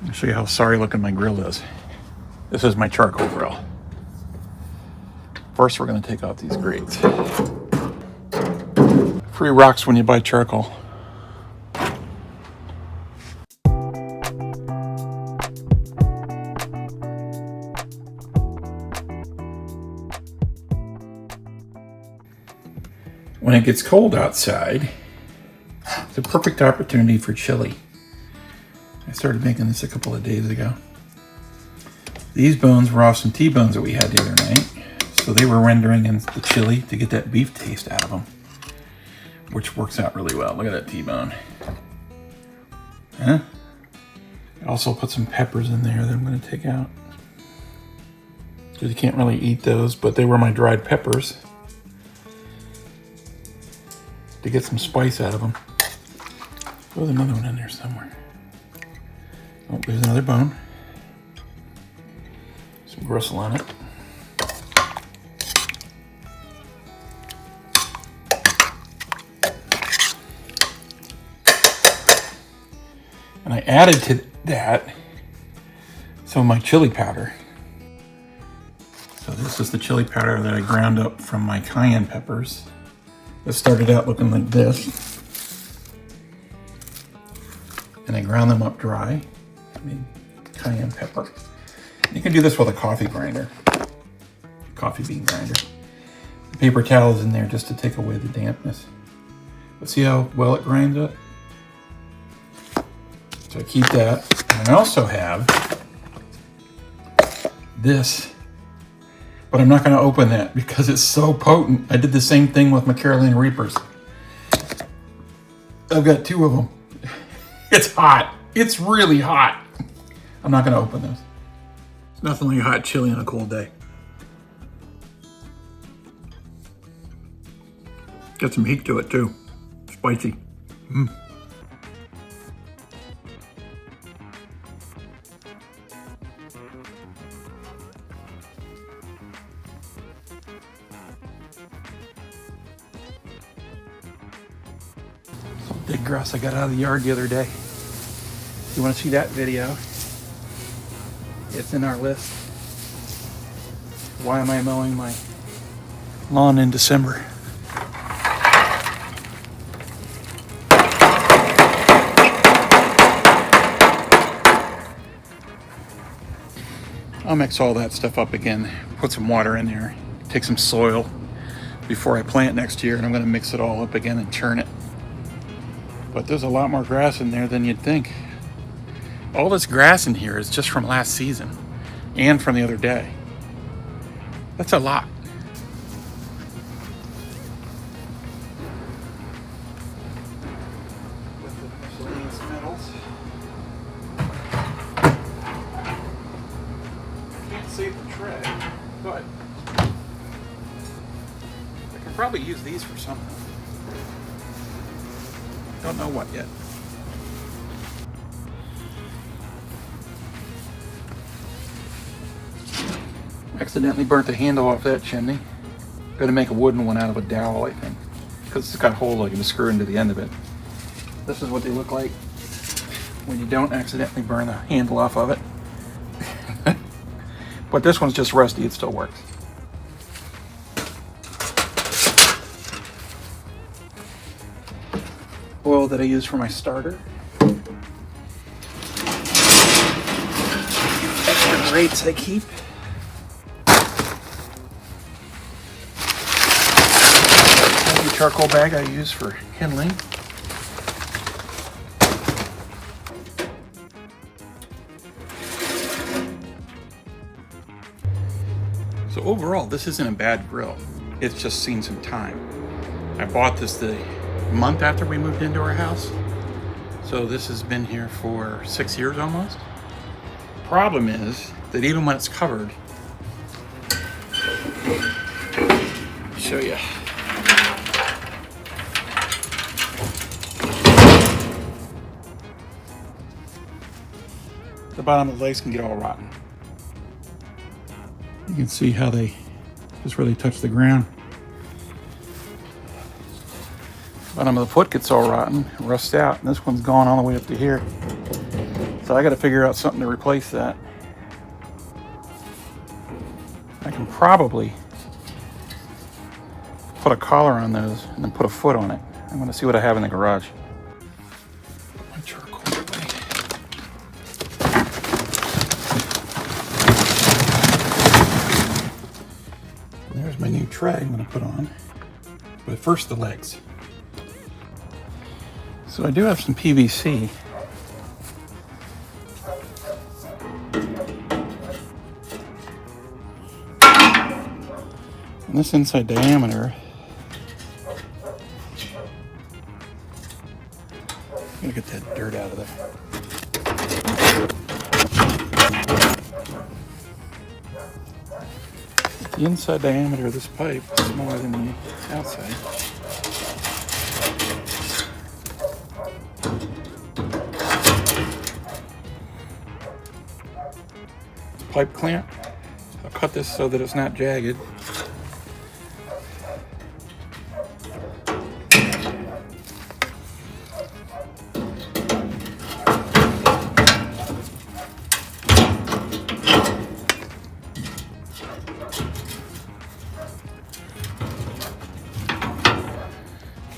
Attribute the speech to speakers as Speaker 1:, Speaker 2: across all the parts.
Speaker 1: I'll show you how sorry looking my grill is. This is my charcoal grill. First, we're going to take out these grates. Free rocks when you buy charcoal. When it gets cold outside, it's a perfect opportunity for chili. I started making this a couple of days ago. These bones were off some T-bones that we had the other night, so they were rendering in the chili to get that beef taste out of them, which works out really well. Look at that T-bone. Huh? I also put some peppers in there that I'm going to take out, because you can't really eat those, but they were my dried peppers to get some spice out of them. Oh, there's another one in there somewhere. Oh, there's another bone. Some gristle on it. And I added to that some of my chili powder. So this is the chili powder that I ground up from my cayenne peppers. It started out looking like this. And I ground them up dry. I mean, cayenne pepper. You can do this with a coffee grinder, coffee bean grinder. The paper towel is in there just to take away the dampness. But see how well it grinds it? So I keep that. And I also have this, but I'm not going to open that because it's so potent. I did the same thing with my Carolina Reapers. I've got two of them. It's hot. It's really hot. I'm not going to open those. It's nothing like hot chili on a cold day. Got some heat to it too. Spicy. Some big grass I got out of the yard the other day. If you want to see that video, it's in our list. Why am I mowing my lawn in December? I'll mix all that stuff up again, put some water in there, take some soil before I plant next year, and I'm going to mix it all up again and churn it. But there's a lot more grass in there than you'd think. All this grass in here is just from last season and from the other day. That's a lot. With the miscellaneous metals. I can't save the tray, but I can probably use these for something. Don't know what yet. Accidentally burnt the handle off that chimney. Gonna make a wooden one out of a dowel, I think, because it's got holes I can screw into the end of it. This is what they look like when you don't accidentally burn the handle off of it. But this one's just rusty, it still works. Oil that I use for my starter. The grates I keep. Charcoal bag I use for kindling. So overall, this isn't a bad grill. It's just seen some time. I bought this the month after we moved into our house. So this has been here for 6 years almost. Problem is that even when it's covered, I'll show you. The bottom of the legs can get all rotten. You can see how they just really touch the ground. Bottom of the foot gets all rotten, rusts out, and this one's gone all the way up to here. So I got to figure out something to replace that. I can probably put a collar on those and then put a foot on it. I'm going to see what I have in the garage. Put my charcoal away. There's my new tray I'm going to put on. But first the legs. So I do have some PVC. And this inside diameter, I'm gonna get that dirt out of there. The inside diameter of this pipe is smaller than the outside. Pipe clamp. I'll cut this so that it's not jagged.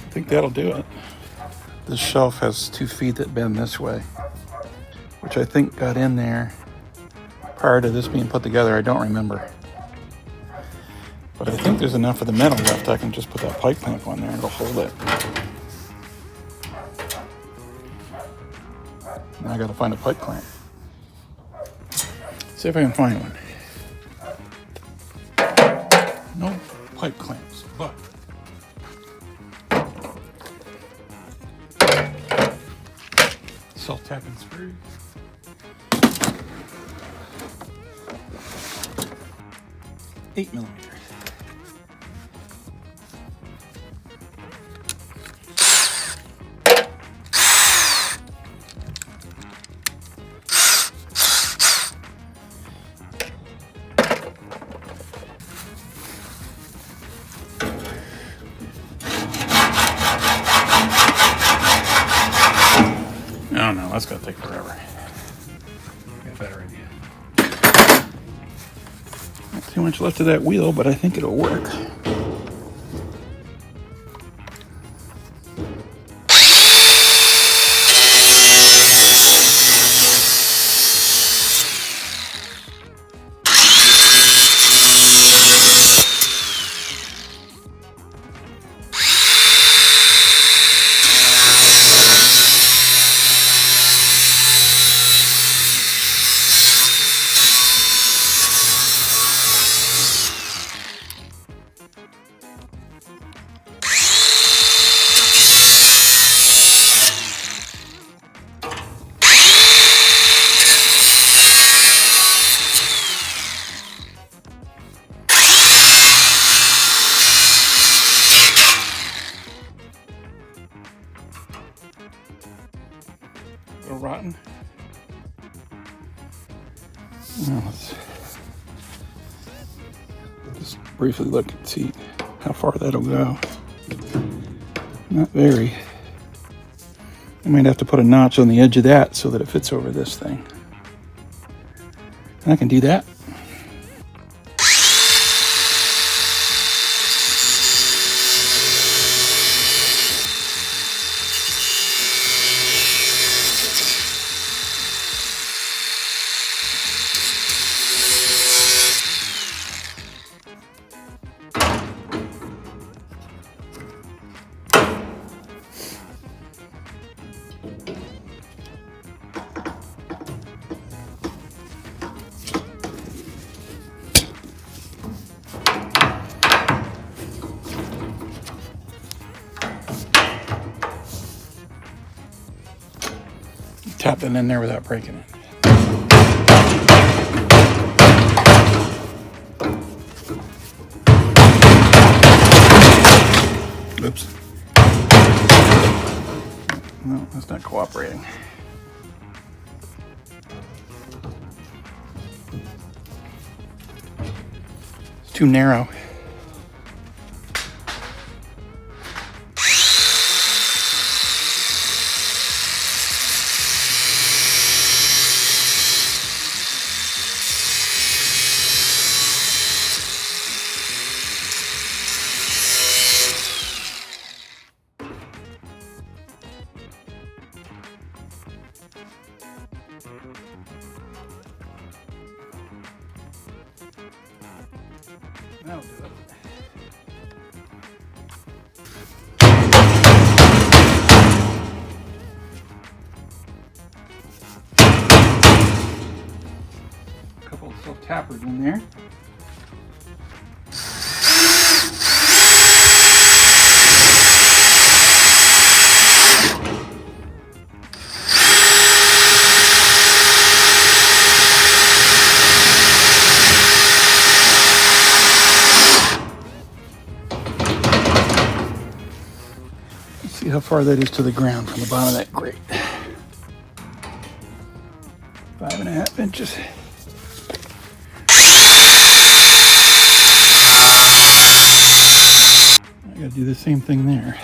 Speaker 1: I think that'll do it. This shelf has 2 feet that bend this way, which I think got in there prior to this being put together. I don't remember. But I think there's enough of the metal left. I can just put that pipe clamp on there and it'll hold it. Now I gotta find a pipe clamp. See if I can find one. No pipe clamps, but self-tapping screw. $8 millimeters. Oh no, that's gonna take forever. I got a better idea. Not too much left of that wheel, but I think it'll work. A little rotten. Now let's just briefly look and see how far that'll go. Not very. I might have to put a notch on the edge of that so that it fits over this thing. And I can do that. Tap it in there without breaking it. Oops. No, that's not cooperating. It's too narrow. That'll do it. A couple of self-tappers in there. See how far that is to the ground from the bottom of that grate. 5.5 inches. I gotta do the same thing there.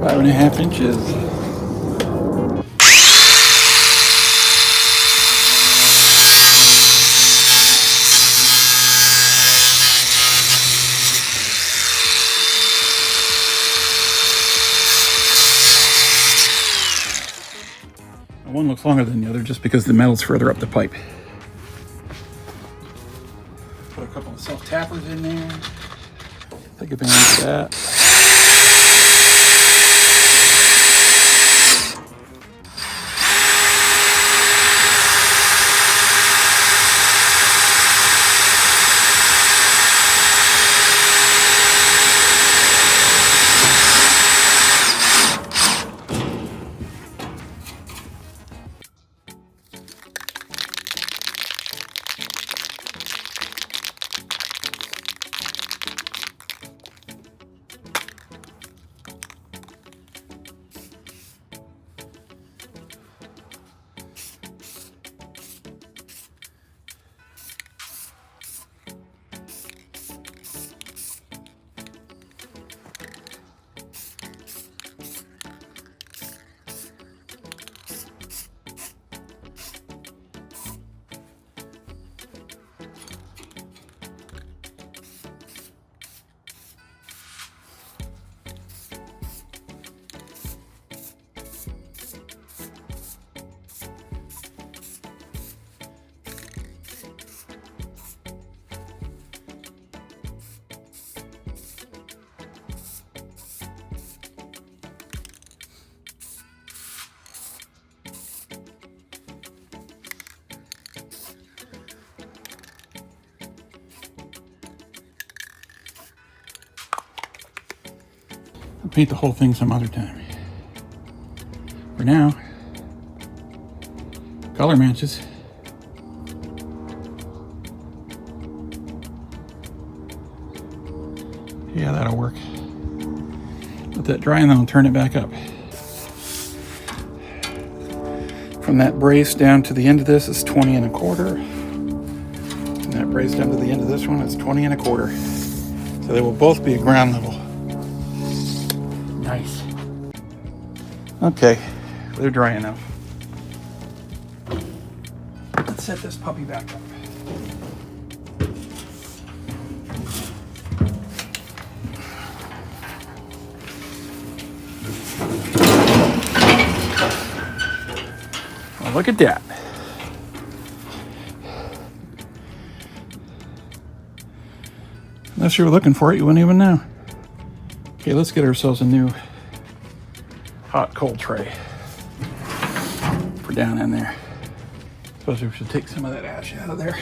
Speaker 1: Five and a half inches. One looks longer than the other just because the metal's further up the pipe. Put a couple of self-tappers in there. Take advantage of that. I'll paint the whole thing some other time. For now, color matches. Yeah, that'll work. Let that dry and then I'll turn it back up. From that brace down to the end of this is 20 1/4. And that brace down to the end of this one is 20 1/4. So they will both be at ground level. Nice. Okay, they're dry enough. Let's set this puppy back up. Well, look at that. Unless you were looking for it, you wouldn't even know. Okay, let's get ourselves a new hot cold tray for down in there. Suppose we should take some of that ash out of there.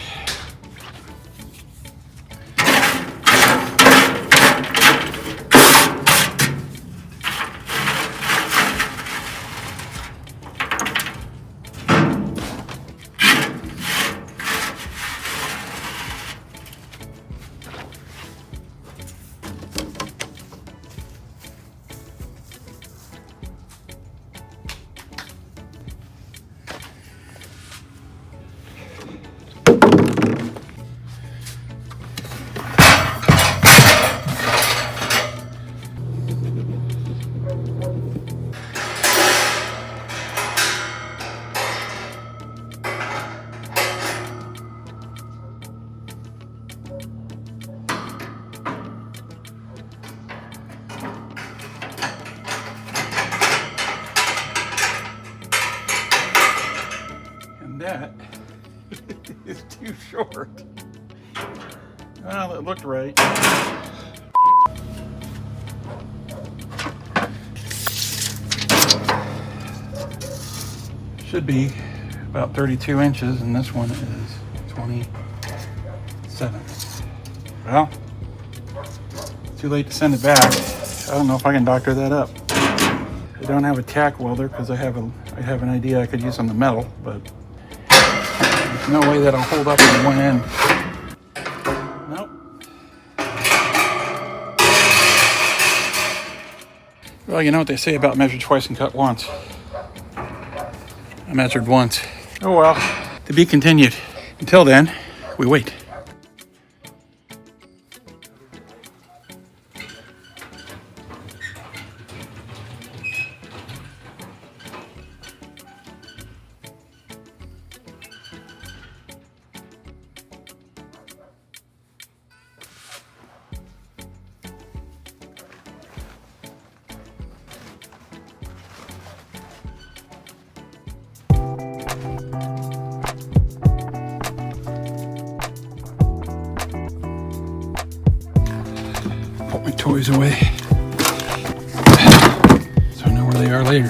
Speaker 1: And that is too short. Well, it looked right. Should be about 32 inches, and this one is 27. Well, too late to send it back. I don't know if I can doctor that up. I don't have a tack welder because I have an idea I could use on the metal, but there's no way that'll hold up on one end. Nope. Well, you know what they say about measure twice and cut once. I measured once. Oh well, to be continued. Until then, we wait. Put my toys away so I know where they are later.